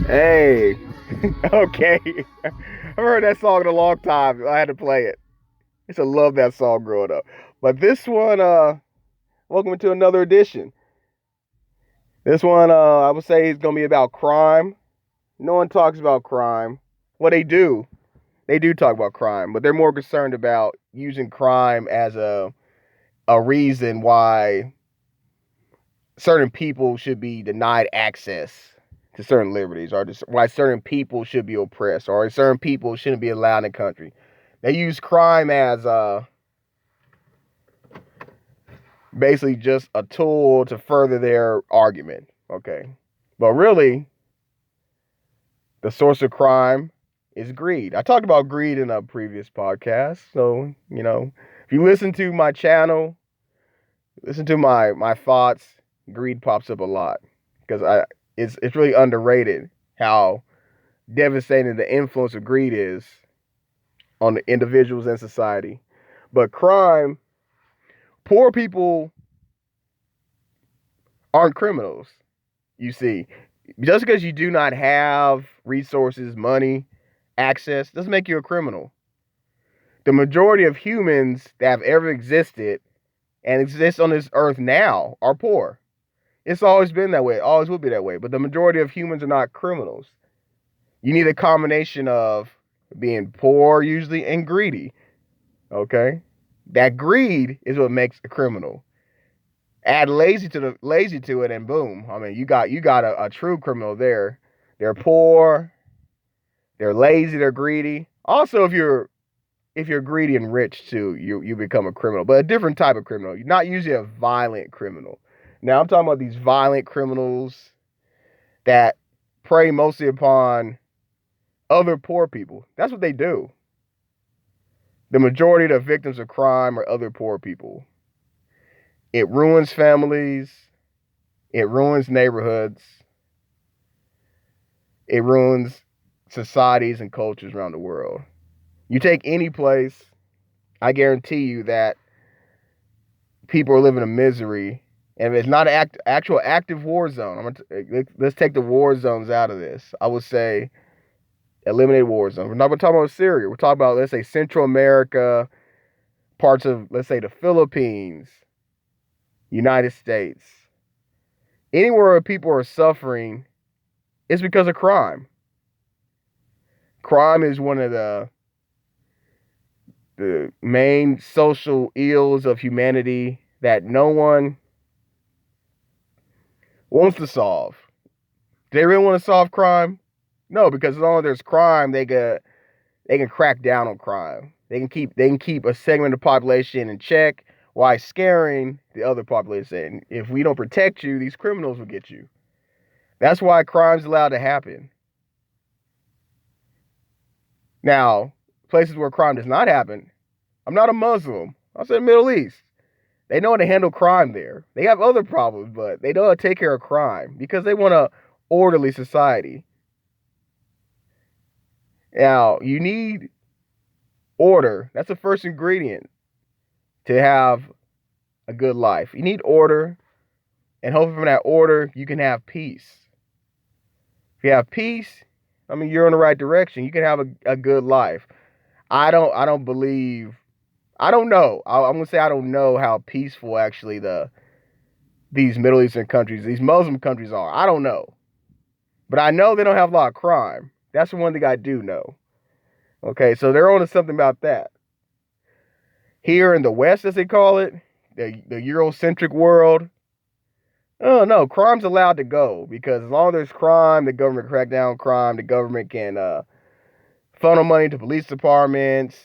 Hey, okay. I've heard that song in a long time. I had to play it. I used to love that song growing up. But this one, welcome to another edition. This one, I would say, is gonna be about crime. No one talks about crime. Well, they do talk about crime, but they're more concerned about using crime as a reason why certain people should be denied access to certain liberties, or just why certain people should be oppressed, or certain people shouldn't be allowed in the country. They use crime as basically just a tool to further their argument. Okay, but really, the source of crime is greed. I talked about greed in a previous podcast, so if you listen to my channel, listen to my thoughts, greed pops up a lot because I it's really underrated how devastating the influence of greed is on the individuals and society. But crime, poor people aren't criminals. You see, just because you do not have resources, money, access, doesn't make you a criminal. The majority of humans that have ever existed and exist on this earth now are poor. It's always been that way. It always will be that way. But the majority of humans are not criminals. You need a combination of being poor usually and greedy. Okay? That greed is what makes a criminal. Add lazy to it and boom. I mean, you got a true criminal there. They're poor, they're lazy, they're greedy. Also, if you're greedy and rich too, you become a criminal, but a different type of criminal. You're not usually a violent criminal. Now I'm talking about these violent criminals that prey mostly upon other poor people. That's what they do. The majority of the victims of crime are other poor people. It ruins families, it ruins neighborhoods, it ruins societies and cultures around the world. You take any place, I guarantee you that people are living in misery. And if it's not an actual active war zone, let's take the war zones out of this. I would say eliminate war zones. We're not talking about Syria. We're talking about, let's say, Central America, parts of, let's say, the Philippines, United States. Anywhere where people are suffering, it's because of crime. Crime is one of the main social ills of humanity that no one wants to solve. Do they really want to solve crime? No, because as long as there's crime, they can crack down on crime. They can keep a segment of the population in check while scaring the other population. If we don't protect you, these criminals will get you. That's why crime's allowed to happen. Now, places where crime does not happen, I'm not a Muslim. I said Middle East. They know how to handle crime there. They have other problems, but they know how to take care of crime because they want a orderly society. Now, you need order. That's the first ingredient to have a good life. You need order, and hopefully from that order, you can have peace. If you have peace, I mean, you're in the right direction. You can have a good life. I don't believe, I don't know. I'm gonna say I don't know how peaceful actually these Middle Eastern countries, these Muslim countries are. I don't know. But I know they don't have a lot of crime. That's the one thing I do know. Okay, so they're on to something about that. Here in the West, as they call it, the Eurocentric world, oh no, crime's allowed to go because as long as there's crime, the government can crack down on crime. The government can funnel money to police departments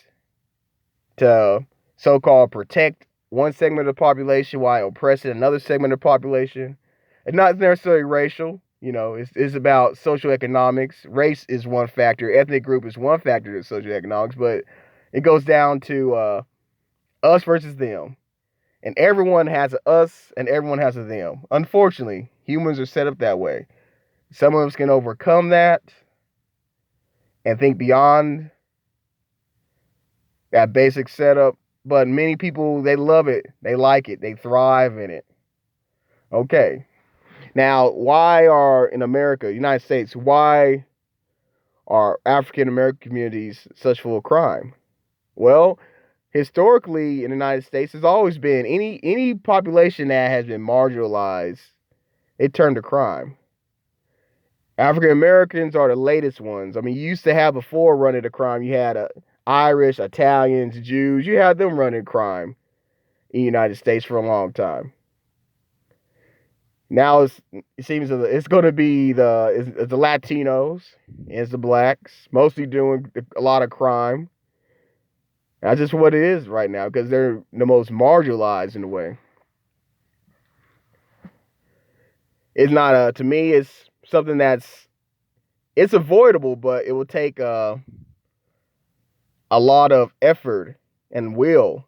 to so-called protect one segment of the population while oppressing another segment of the population. It's not necessarily racial. It's about socioeconomics. Race is one factor. Ethnic group is one factor to socioeconomics, but it goes down to us versus them. And everyone has a us and everyone has a them. Unfortunately, humans are set up that way. Some of us can overcome that and think beyond that basic setup. But many people, they love it. They like it. They thrive in it. Okay. Now, why are in America, United States, why are African American communities such full of crime? Well, historically in the United States, there's always been any population that has been marginalized, it turned to crime. African Americans are the latest ones. I mean, you used to have before running to crime. You had Irish, Italians, Jews. You had them running crime in the United States for a long time. Now it seems it's going to be it's the Latinos, it's the blacks, mostly doing a lot of crime. That's just what it is right now because they're the most marginalized in a way. It's not to me. It's something it's avoidable, but it will take a lot of effort and will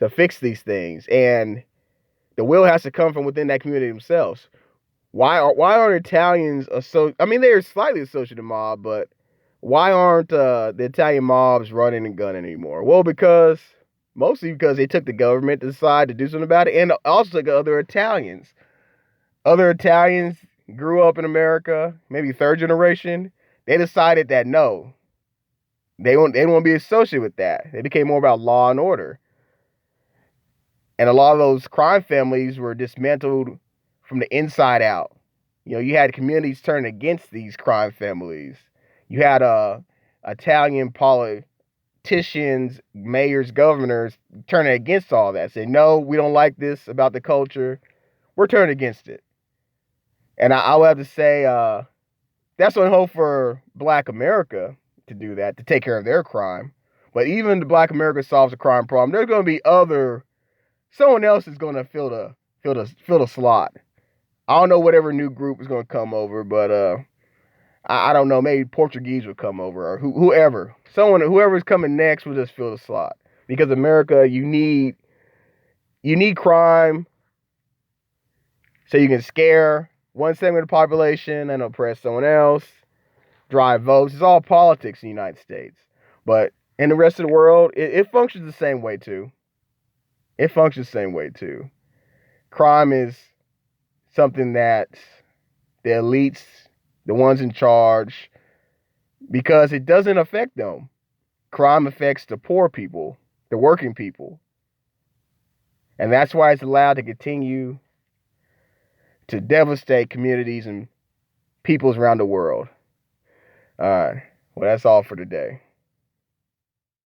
to fix these things, and the will has to come from within that community themselves. Why aren't Italians I mean, they're slightly associated with the mob, but why aren't the Italian mobs running and gunning anymore? Well, mostly because they took the government to decide to do something about it, and also other Italians. Other Italians grew up in America, maybe third generation. They decided that no, they don't want to be associated with that. They became more about law and order. And a lot of those crime families were dismantled from the inside out. You had communities turn against these crime families. You had Italian politicians, mayors, governors turning against all that, saying, no, we don't like this about the culture. We're turning against it. And I would have to say that's one hope for Black America to do that, to take care of their crime. But even the Black America solves the crime problem, there's going to be someone else is going to fill the slot. I don't know whatever new group is going to come over, but I don't know. Maybe Portuguese will come over or whoever. Whoever's coming next will just fill the slot. Because America, you need crime so you can scare one segment of the population and oppress someone else, drive votes. It's all politics in the United States. But in the rest of the world, it functions the same way too. It functions the same way too. Crime is something that the elites, the ones in charge, because it doesn't affect them. Crime affects the poor people, the working people. And that's why it's allowed to continue to devastate communities and peoples around the world. All right. Well, that's all for today.